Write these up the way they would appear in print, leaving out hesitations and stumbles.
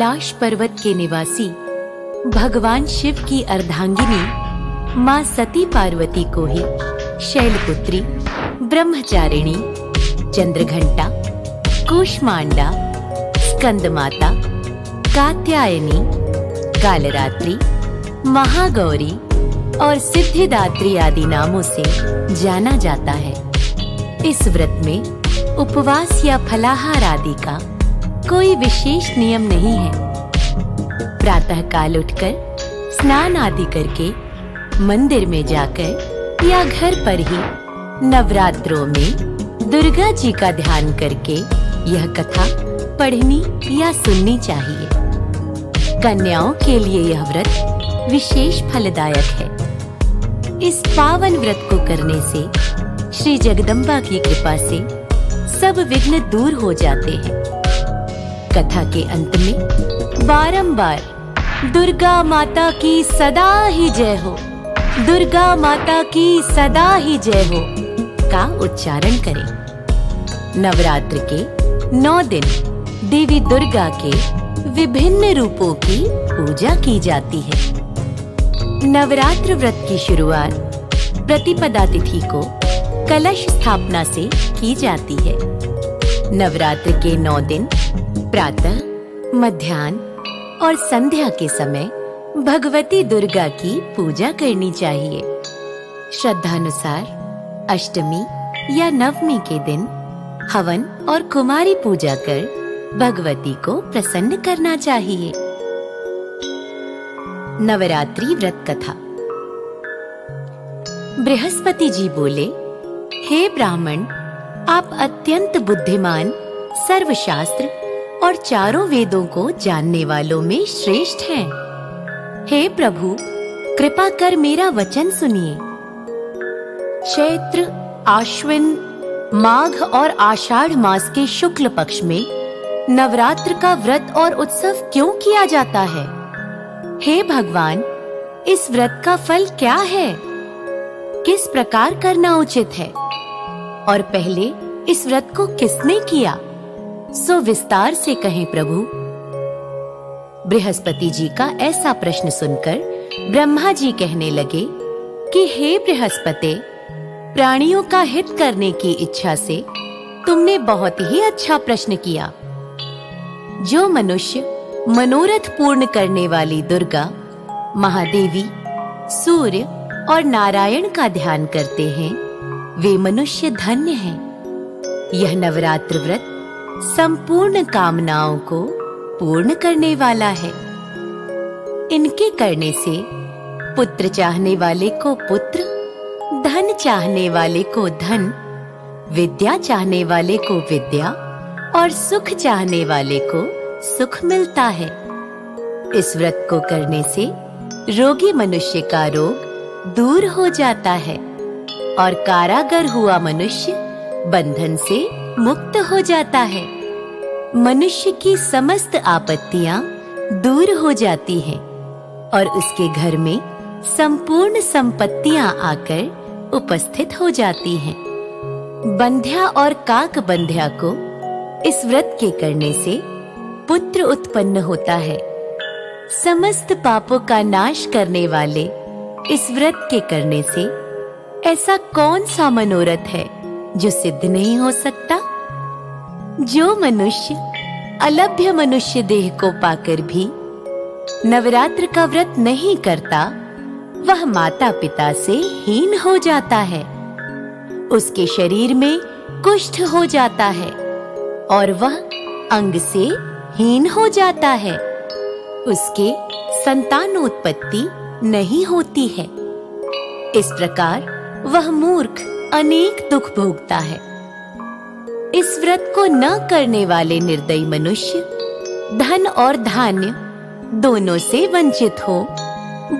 कैलाश पर्वत के निवासी भगवान शिव की अर्धांगिनी मां सती पार्वती को ही शैलपुत्री, ब्रह्मचारिणी, चंद्रघंटा, कूष्मांडा, स्कंदमाता, कात्यायनी, कालरात्रि, महागौरी और सिद्धिदात्री आदि नामों से जाना जाता है। इस व्रत में उपवास या फलाहार आदि का कोई विशेष नियम नहीं है। प्रातः काल उठकर स्नान आदि करके मंदिर में जाकर या घर पर ही नवरात्रों में दुर्गा जी का ध्यान करके यह कथा पढ़नी या सुननी चाहिए। कन्याओं के लिए यह व्रत विशेष फलदायक है। इस पावन व्रत को करने से श्री जगदम्बा की कृपा से सब विघ्न दूर हो जाते हैं। कथा के अंत में बारंबार दुर्गा माता की सदा ही जय हो, दुर्गा माता की सदा ही जय हो का उच्चारण करें। नवरात्र के 9 दिन देवी दुर्गा के विभिन्न रूपों की पूजा की जाती है। नवरात्र व्रत की शुरुआत प्रतिपदा तिथि को कलश स्थापना से की जाती है। नवरात्र के 9 दिन प्रातः, मध्याह्न और संध्या के समय भगवती दुर्गा की पूजा करनी चाहिए। श्रद्धानुसार अष्टमी या नवमी के दिन हवन और कुमारी पूजा कर भगवती को प्रसन्न करना चाहिए। नवरात्रि व्रत कथा। बृहस्पति जी बोले, हे ब्राह्मण, आप अत्यंत बुद्धिमान, सर्वशास्त्र और चारों वेदों को जानने वालों में श्रेष्ठ हैं। हे प्रभु, कृपा कर मेरा वचन सुनिए। चैत्र, आश्विन, माघ और आषाढ़ मास के शुक्ल पक्ष में नवरात्र का व्रत और उत्सव क्यों किया जाता है? हे भगवान, इस व्रत का फल क्या है? किस प्रकार करना उचित है? और पहले इस व्रत को किसने किया? सो विस्तार से कहें प्रभु। बृहस्पति जी का ऐसा प्रश्न सुनकर ब्रह्मा जी कहने लगे कि हे बृहस्पति, प्राणियों का हित करने की इच्छा से तुमने बहुत ही अच्छा प्रश्न किया। जो मनुष्य मनोरथ पूर्ण करने वाली दुर्गा, महादेवी, सूर्य और नारायण का ध्यान करते हैं, वे मनुष्य धन्य हैं। यह नवरात्र व्रत संपूर्ण कामनाओं को पूर्ण करने वाला है। इनके करने से पुत्र चाहने वाले को पुत्र, धन चाहने वाले को धन, विद्या चाहने वाले को विद्या और सुख चाहने वाले को सुख मिलता है। इस व्रत को करने से रोगी मनुष्य का रोग दूर हो जाता है और कारागर हुआ मनुष्य बंधन से मुक्त हो जाता है। मनुष्य की समस्त आपत्तियां दूर हो जाती हैं और उसके घर में संपूर्ण संपत्तियां आकर उपस्थित हो जाती हैं। बंध्या और काक बंध्या को इस व्रत के करने से पुत्र उत्पन्न होता है। समस्त पापों का नाश करने वाले इस व्रत के करने से ऐसा कौन सा मनोरथ है जो सिद्ध नहीं हो सकता? जो मनुष्य अलभ्य मनुष्य देह को पाकर भी नवरात्र का व्रत नहीं करता, वह माता पिता से हीन हो जाता है। उसके शरीर में कुष्ठ हो जाता है और वह अंग से हीन हो जाता है। उसके संतानोत्पत्ति नहीं होती है। इस प्रकार वह मूर्ख अनेक दुख भोगता है। इस व्रत को न करने वाले निर्दयी मनुष्य धन और धान्य दोनों से वंचित हो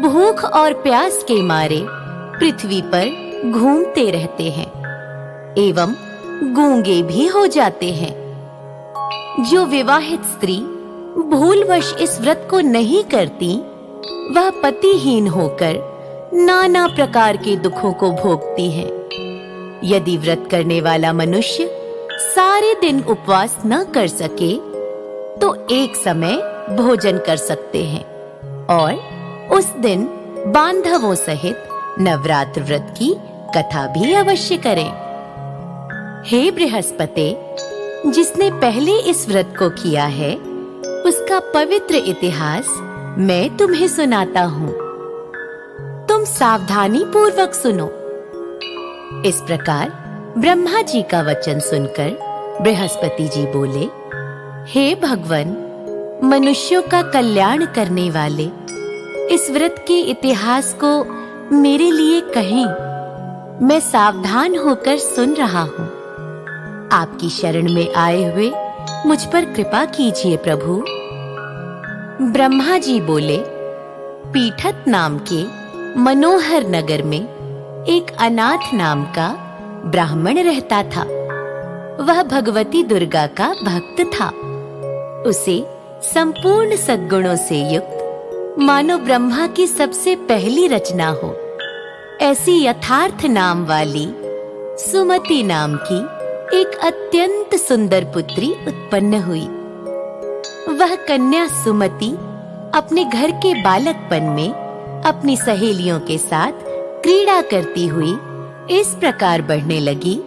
भूख और प्यास के मारे पृथ्वी पर घूमते रहते हैं एवं गूंगे भी हो जाते हैं। जो विवाहित स्त्री भूलवश इस व्रत को नहीं करती, वह पतिहीन होकर नाना प्रकार के दुखों को भोगती है। यदि व्रत करने वाला मनुष्य सारे दिन उपवास न कर सके, तो एक समय भोजन कर सकते हैं और उस दिन बांधवों सहित नवरात्र व्रत की कथा भी अवश्य करें। हे बृहस्पति, जिसने पहले इस व्रत को किया है उसका पवित्र इतिहास मैं तुम्हें सुनाता हूँ। तुम सावधानी पूर्वक सुनो। इस प्रकार ब्रह्मा जी का वचन सुनकर बृहस्पति जी बोले, हे भगवान, मनुष्यों का कल्याण करने वाले, इस व्रत के इतिहास को मेरे लिए कहें। मैं सावधान होकर सुन रहा हूँ। आपकी शरण में आए हुए मुझ पर कृपा कीजिए प्रभु। ब्रह्मा जी बोले, पीठत नाम के मनोहर नगर में एक अनाथ नाम का ब्राह्मण रहता था। वह भगवती दुर्गा का भक्त था। उसे संपूर्ण सद्गुणों से युक्त मानो ब्रह्मा की सबसे पहली रचना हो ऐसी यथार्थ नाम वाली सुमति नाम की एक अत्यंत सुंदर पुत्री उत्पन्न हुई। वह कन्या सुमति अपने घर के बालकपन में अपनी सहेलियों के साथ क्रीड़ा करती हुई इस प्रकार बढ़ने लगी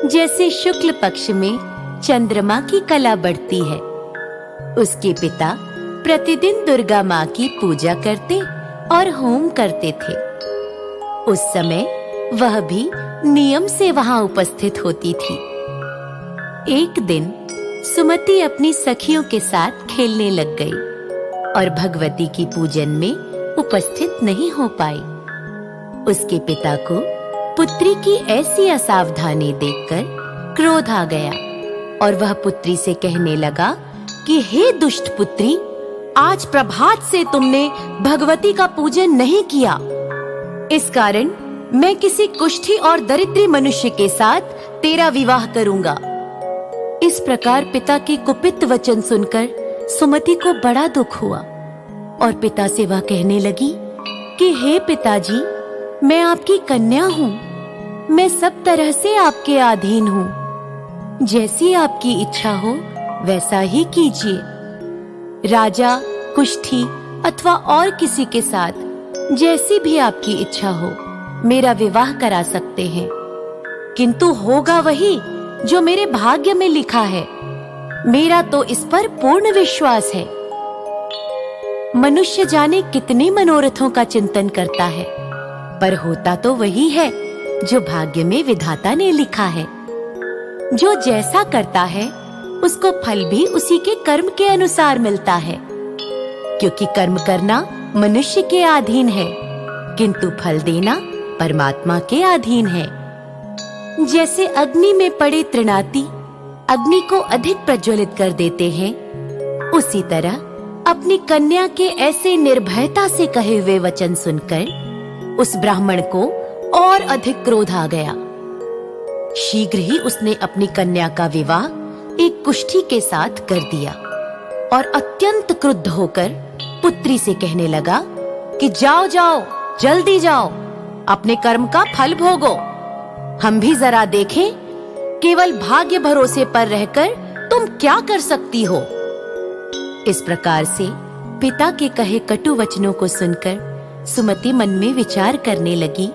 जैसे शुक्ल पक्ष में चंद्रमा की कला बढ़ती है। उसके पिता प्रतिदिन दुर्गा माँ की पूजा करते और होम करते थे। उस समय वह भी नियम से वहां उपस्थित होती थी। एक दिन सुमति अपनी सखियों के साथ खेलने लग गई और भगवती की पूजन में उपस्थित नहीं हो पाई। उसके पिता को पुत्री की ऐसी असावधानी देखकर क्रोध आ गया और वह पुत्री से कहने लगा कि हे दुष्ट पुत्री, आज प्रभात से तुमने भगवती का पूजन नहीं किया। इस कारण मैं किसी कुष्ठी और दरिद्री मनुष्य के साथ तेरा विवाह करूंगा। इस प्रकार पिता के कुपित वचन सुनकर सुमति को बड़ा दुख हुआ और पिता से वह कहने लगी कि हे पिताजी, मैं आपकी कन्या हूँ। मैं सब तरह से आपके अधीन हूँ। जैसी आपकी इच्छा हो वैसा ही कीजिए। राजा, कुष्ठी अथवा और किसी के साथ जैसी भी आपकी इच्छा हो मेरा विवाह करा सकते हैं, किंतु होगा वही जो मेरे भाग्य में लिखा है। मेरा तो इस पर पूर्ण विश्वास है। मनुष्य जाने कितने मनोरथों का चिंतन करता है, पर होता तो वही है जो भाग्य में विधाता ने लिखा है। जो जैसा करता है उसको फल भी उसी के कर्म के अनुसार मिलता है, क्योंकि कर्म करना मनुष्य के अधीन है, किंतु फल देना परमात्मा के अधीन है। जैसे अग्नि में पड़े तृणाती अग्नि को अधिक प्रज्वलित कर देते हैं, उसी तरह अपनी कन्या के ऐसे निर्भयता से कहे हुए वचन सुनकर उस ब्राह्मण को और अधिक क्रोध आ गया। शीघ्र ही उसने अपनी कन्या का विवाह एक कुष्ठी के साथ कर दिया और अत्यंत क्रुद्ध होकर पुत्री से कहने लगा कि जाओ जाओ, जल्दी जाओ, अपने कर्म का फल भोगो। हम भी जरा देखें केवल भाग्य भरोसे पर रहकर तुम क्या कर सकती हो। इस प्रकार से पिता के कहे कटु वचनों को सुनकर सुमति मन में विचार करने लगी,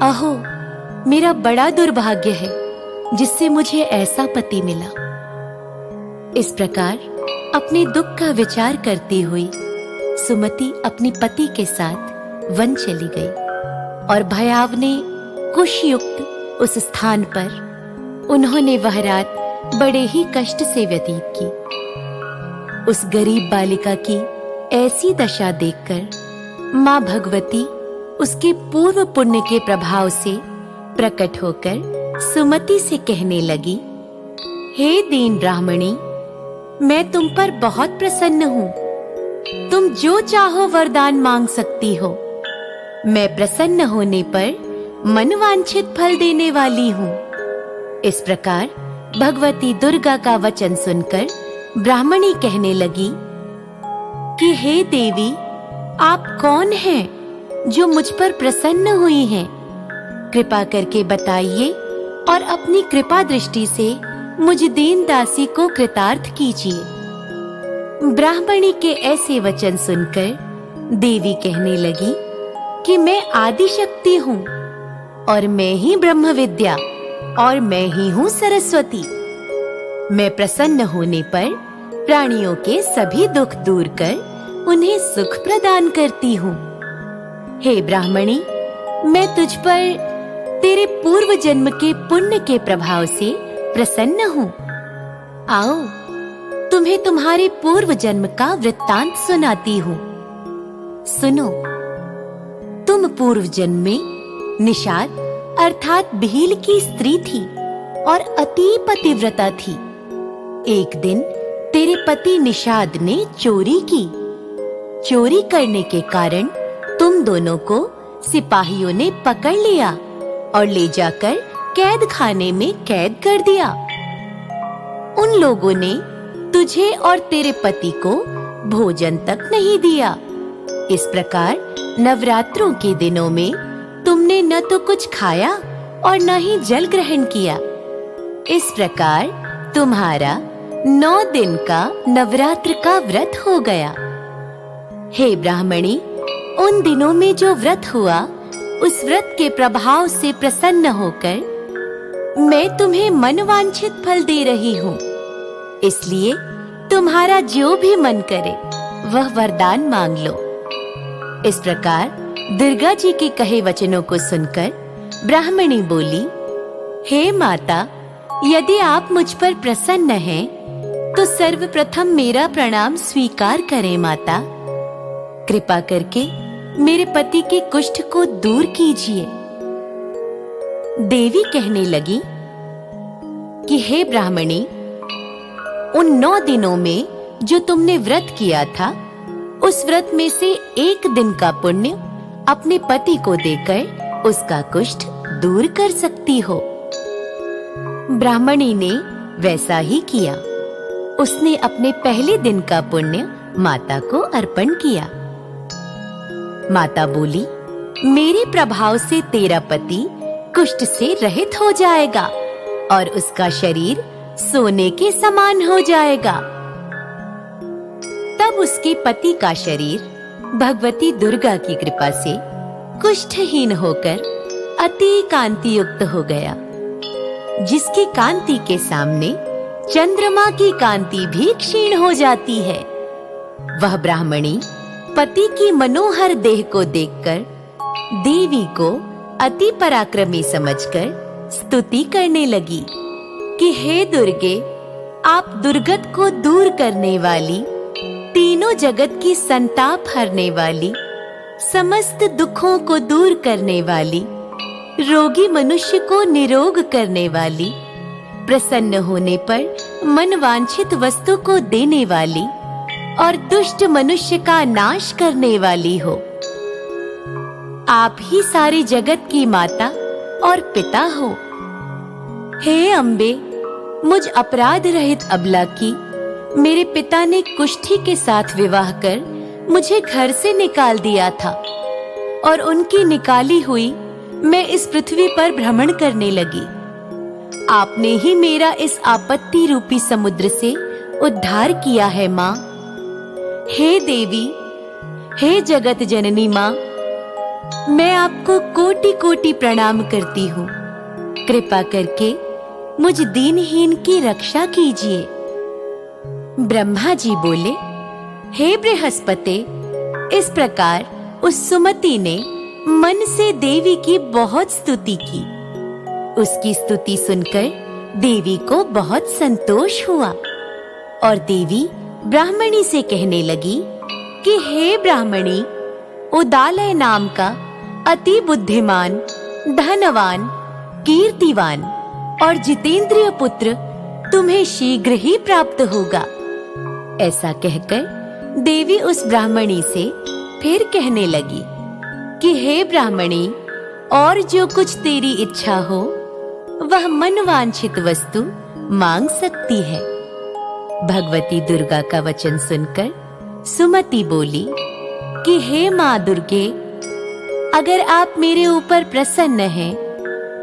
अहो, मेरा बड़ा दुर्भाग्य है जिससे मुझे ऐसा पति मिला। इस प्रकार अपने दुख का विचार करती हुई सुमति अपने पति के साथ वन चली गई और भयावने कुशयुक्त उस स्थान पर उन्होंने वह रात बड़े ही कष्ट से व्यतीत की। उस गरीब बालिका की ऐसी दशा देखकर माँ भगवती उसके पूर्व पुण्य के प्रभाव से प्रकट होकर सुमति से कहने लगी, हे दीन ब्राह्मणी, मैं तुम पर बहुत प्रसन्न हूँ। तुम जो चाहो वरदान मांग सकती हो। मैं प्रसन्न होने पर मनवांछित फल देने वाली हूँ। इस प्रकार भगवती दुर्गा का वचन सुनकर ब्राह्मणी कहने लगी कि हे देवी, आप कौन हैं जो मुझ पर प्रसन्न हुई हैं? कृपा करके बताइए और अपनी कृपा दृष्टि से मुझ दीन दासी को कृतार्थ कीजिए। ब्राह्मणी के ऐसे वचन सुनकर देवी कहने लगी कि मैं आदि शक्ति हूँ और मैं ही ब्रह्म विद्या और मैं ही हूँ सरस्वती। मैं प्रसन्न होने पर प्राणियों के सभी दुख दूर कर उन्हें सुख प्रदान करती हूँ। हे ब्राह्मणी, मैं तुझ पर तेरे पूर्व जन्म के पुण्य के प्रभाव से प्रसन्न हूँ। आओ, तुम्हें तुम्हारे पूर्व जन्म का वृत्तांत सुनाती हूँ। सुनो, तुम पूर्व जन्म में निषाद अर्थात भील की स्त्री थी और अति पतिव्रता थी। एक दिन तेरे पति निषाद ने चोरी की। चोरी करने के कारण तुम दोनों को सिपाहियों ने पकड़ लिया और ले जाकर कैद खाने में कैद कर दिया। उन लोगों ने तुझे और तेरे पति को भोजन तक नहीं दिया। इस प्रकार नवरात्रों के दिनों में तुमने न तो कुछ खाया और न ही जल ग्रहण किया। इस प्रकार तुम्हारा 9 दिन का नवरात्र का व्रत हो गया। हे ब्राह्मणी, उन दिनों में जो व्रत हुआ, उस व्रत के प्रभाव से प्रसन्न होकर मैं तुम्हें मनवांछित फल दे रही हूँ। इसलिए तुम्हारा जो भी मन करे वह वरदान मांग लो। इस प्रकार दुर्गा जी के कहे वचनों को सुनकर ब्राह्मणी बोली, हे माता, यदि आप मुझ पर प्रसन्न हैं, तो सर्वप्रथम मेरा प्रणाम स्वीकार करें माता। कृपा करके मेरे पति के कुष्ठ को दूर कीजिए। देवी कहने लगी कि हे ब्राह्मणी, उन 9 दिनों में जो तुमने व्रत किया था, उस व्रत में से एक दिन का पुण्य अपने पति को देकर उसका कुष्ठ दूर कर सकती हो। ब्राह्मणी ने वैसा ही किया। उसने अपने पहले दिन का पुण्य माता को अर्पण किया। माता बोली, मेरे प्रभाव से तेरा पति कुष्ठ से रहित हो जाएगा और उसका शरीर सोने के समान हो जाएगा। तब उसके पति का शरीर भगवती दुर्गा की कृपा से कुष्ठहीन होकर अति कांति युक्त हो गया, जिसकी कांति के सामने चंद्रमा की कांति भी क्षीण हो जाती है। वह ब्राह्मणी पति की मनोहर देह को देखकर देवी को अति पराक्रमी समझकर स्तुति करने लगी कि हे दुर्गे, आप दुर्गत को दूर करने वाली, तीनों जगत की संताप हरने वाली, समस्त दुखों को दूर करने वाली, रोगी मनुष्य को निरोग करने वाली, प्रसन्न होने पर मनवांछित वस्तु को देने वाली और दुष्ट मनुष्य का नाश करने वाली हो। आप ही सारे जगत की माता और पिता हो। हे अम्बे, मुझ अपराध रहित अबला की मेरे पिता ने कुष्ठी के साथ विवाह कर मुझे घर से निकाल दिया था और उनकी निकाली हुई मैं इस पृथ्वी पर भ्रमण करने लगी। आपने ही मेरा इस आपत्ति रूपी समुद्र से उद्धार किया है माँ। हे देवी, हे जगत जननी माँ, मैं आपको कोटि कोटि प्रणाम करती हूँ। कृपा करके मुझ दीनहीन की रक्षा कीजिए। ब्रह्मा जी बोले, हे बृहस्पति, इस प्रकार उस सुमति ने मन से देवी की बहुत स्तुति की। उसकी स्तुति सुनकर देवी को बहुत संतोष हुआ और देवी ब्राह्मणी से कहने लगी कि हे ब्राह्मणी, उदालय नाम का अति बुद्धिमान, धनवान, कीर्तिवान और जितेंद्रिय पुत्र तुम्हें शीघ्र ही प्राप्त होगा। ऐसा कहकर देवी उस ब्राह्मणी से फिर कहने लगी कि हे ब्राह्मणी, और जो कुछ तेरी इच्छा हो वह मनवांछित वस्तु मांग सकती है। भगवती दुर्गा का वचन सुनकर सुमति बोली कि हे माँ दुर्गे, अगर आप मेरे ऊपर प्रसन्न हैं,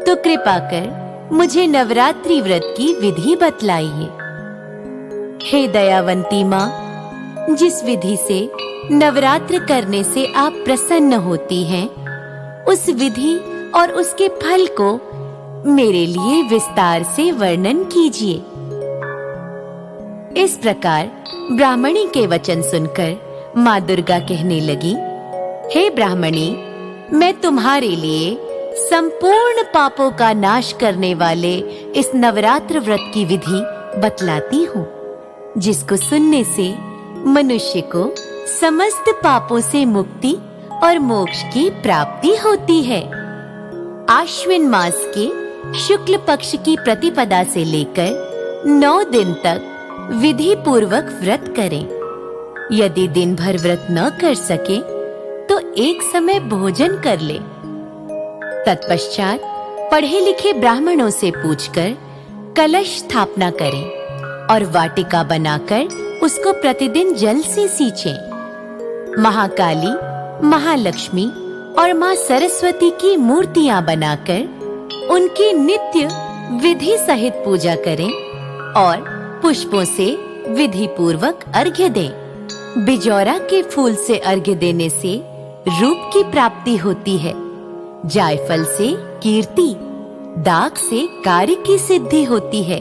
तो कृपा कर मुझे नवरात्रि व्रत की विधि बतलाइए। हे दयावंती माँ, जिस विधि से नवरात्र करने से आप प्रसन्न होती हैं, उस विधि और उसके फल को मेरे लिए विस्तार से वर्णन कीजिए। इस प्रकार ब्राह्मणी के वचन सुनकर माँ दुर्गा कहने लगी, हे ब्राह्मणी, मैं तुम्हारे लिए संपूर्ण पापों का नाश करने वाले इस नवरात्र व्रत की विधि बतलाती हूँ, जिसको सुनने से मनुष्य को समस्त पापों से मुक्ति और मोक्ष की प्राप्ति होती है। आश्विन मास के शुक्ल पक्ष की प्रतिपदा से लेकर 9 दिन तक विधि पूर्वक व्रत करें। यदि दिन भर व्रत न कर सके तो एक समय भोजन कर ले। तत्पश्चात पढ़े लिखे ब्राह्मणों से पूछकर कलश स्थापना करें और वाटिका बनाकर उसको प्रतिदिन जल से सींचें। महाकाली, महालक्ष्मी और माँ सरस्वती की मूर्तियां बनाकर उनकी नित्य विधि सहित पूजा करें और पुष्पों से विधि पूर्वक अर्घ्य दें। बिजौरा के फूल से अर्घ्य देने से रूप की प्राप्ति होती है। जायफल से कीर्ति, दाख से कार्य की सिद्धि होती है।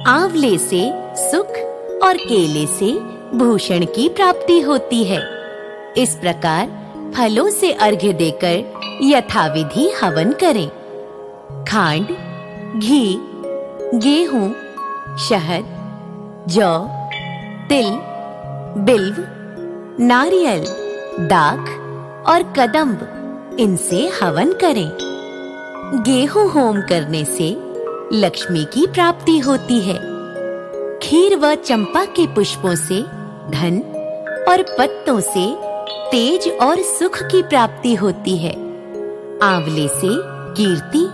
आंवले से सुख और केले से भूषण की प्राप्ति होती है। इस प्रकार फलों से अर्घ्य देकर यथाविधि हवन करें। खांड, घी, गेहूं, शहद, जौ, तिल, बिल्व, नारियल, दाख और कदम्ब, इनसे हवन करें। गेहूं होम करने से लक्ष्मी की प्राप्ति होती है। खीर व चंपा के पुष्पों से धन और पत्तों से तेज और सुख की प्राप्ति होती है। आंवले से कीर्ति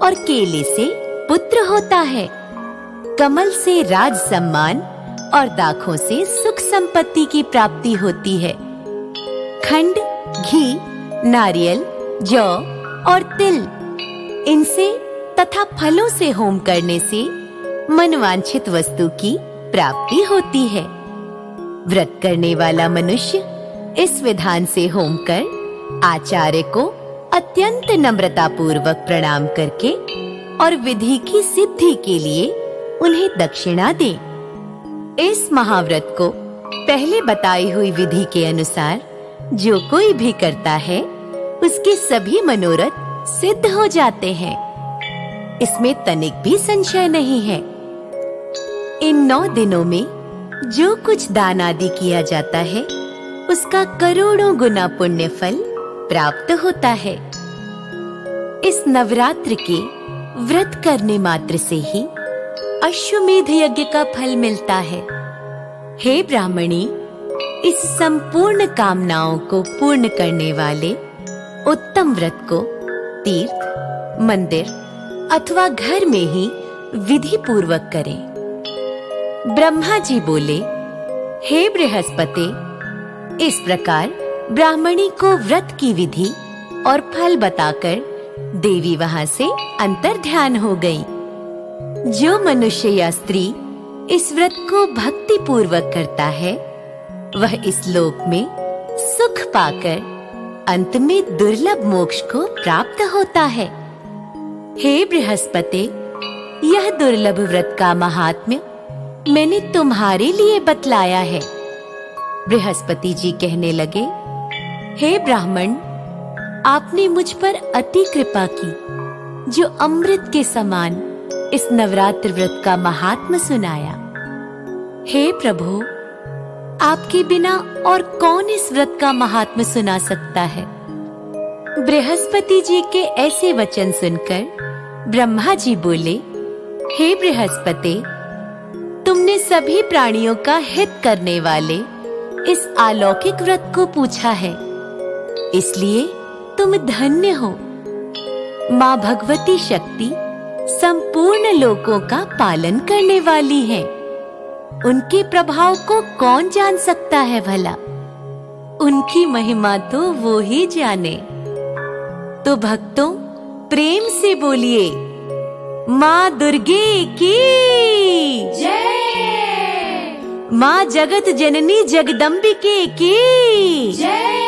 और केले से पुत्र होता है। कमल से राज सम्मान और दाखों से सुख संपत्ति की प्राप्ति होती है। खंड, घी, नारियल, जौ और तिल, इनसे तथा फलों से होम करने से मनवांछित वस्तु की प्राप्ति होती है। व्रत करने वाला मनुष्य इस विधान से होम कर आचार्य को अत्यंत नम्रता पूर्वक प्रणाम करके और विधि की सिद्धि के लिए उन्हें दक्षिणा दे। इस महाव्रत को पहले बताई हुई विधि के अनुसार जो कोई भी करता है, उसके सभी मनोरथ सिद्ध हो जाते हैं। इसमें तनिक भी संशय नहीं है। इन 9 दिनों में जो कुछ दान आदि किया जाता है, उसका करोड़ों गुना पुण्य फल प्राप्त होता है। इस नवरात्र के व्रत करने मात्र से ही अश्वमेध यज्ञ का फल मिलता है। हे ब्राह्मणी, इस संपूर्ण कामनाओं को पूर्ण करने वाले उत्तम व्रत को तीर्थ, मंदिर अथवा घर में ही विधि पूर्वक करें। ब्रह्मा जी बोले, हे बृहस्पति, इस प्रकार ब्राह्मणी को व्रत की विधि और फल बताकर देवी वहां से अंतर ध्यान हो गई। जो मनुष्य या स्त्री इस व्रत को भक्ति पूर्वक करता है, वह इस लोक में सुख पाकर अंत में दुर्लभ मोक्ष को प्राप्त होता है। हे बृहस्पति, यह दुर्लभ व्रत का महात्म्य मैंने तुम्हारे लिए बतलाया है। बृहस्पति जी कहने लगे, हे ब्राह्मण, आपने मुझ पर अति कृपा की, जो अमृत के समान इस नवरात्र व्रत का महात्म्य सुनाया। हे प्रभु, आपके बिना और कौन इस व्रत का महात्म्य सुना सकता है। बृहस्पति जी के ऐसे वचन सुनकर ब्रह्मा जी बोले, हे बृहस्पति, तुमने सभी प्राणियों का हित करने वाले इस अलौकिक व्रत को पूछा है, इसलिए तुम धन्य हो। माँ भगवती शक्ति संपूर्ण लोकों का पालन करने वाली है। उनके प्रभाव को कौन जान सकता है भला? उनकी महिमा तो वो ही जाने। तो भक्तों, प्रेम से बोलिए, माँ दुर्गे की जय, माँ जगत जननी जगदम्बिके की जय।